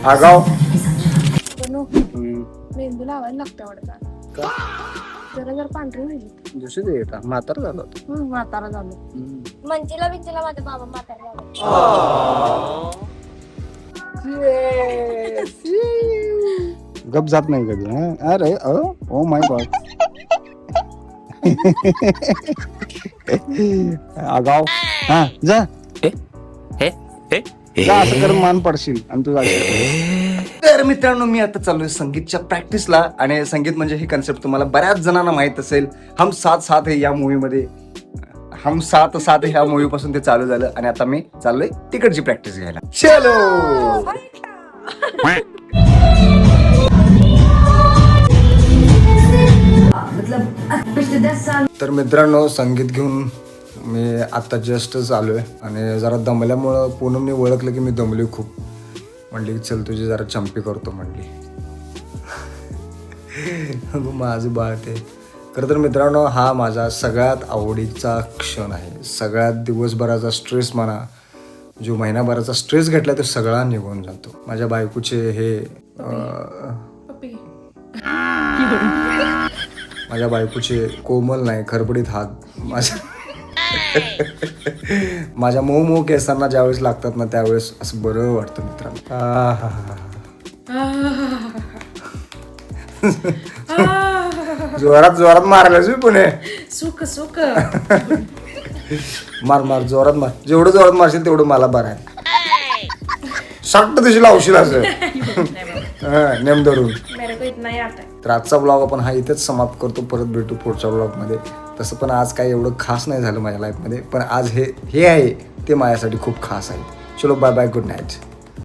आगाव मेंदू लावायला लागतं वाटतं जरा पांढरी होईल दुसरी येतात म्हातारा झालं म्हातारा झालो मंजीला बिंजीला माझा बाबा म्हातारा झाला. गप जात नाही कधी हा? अरे ओ माय गॉड आगाव हा जा जा असं कर मान पडशील आणि तू तर मित्रांनो मी आता चाललोय संगीतच्या प्रॅक्टिसला आणि संगीत म्हणजे ही कन्सेप्ट तुम्हाला बऱ्याच जणांना माहित असेल. हम साथ साथ है या मूवीमध्ये हम साथ साथ ह्या मूवी पासून ते चालू झालं आणि आता मी चाललोय तिकडची प्रॅक्टिस घ्यायला. चलो तर मित्रांनो संगीत घेऊन मी आता जस्टच आलोय आणि जरा दमल्यामुळं पूनमने ओळखलं की मी दमलोय खूप. म्हणली चल तुझी जरा चंपी करतो म्हणली. माझं बाळ ते खरं तर मित्रांनो हा माझा सगळ्यात आवडीचा क्षण आहे. सगळ्यात दिवसभराचा स्ट्रेस म्हणा जो महिनाभराचा स्ट्रेस घेतला तो सगळा निघून जातो. माझ्या बायकोचे हे माझ्या बायकोचे कोमल नाही खरबडीत हात माझ्या मऊ मऊ केसांना ज्यावेळेस लागतात ना त्यावेळेस असं बरं वाटतं मित्रांनो. जोरात जोरात मारायलाच मी पुणे सुख सुख मार मार जोरात मार. जेवढं जोरात मारशील तेवढं मला बरं आहे. सट्ट दिशी लावशील असं नेम धरून. तर आजचा ब्लॉग आपण हा इथेच समाप्त करतो. परत भेटू पुढच्या ब्लॉगमध्ये. तसं पण आज काही एवढं खास नाही झालं माझ्या लाईफमध्ये पण आज हे आहे ते माझ्यासाठी खूप खास आहे. चलो बाय बाय गुड नाईट.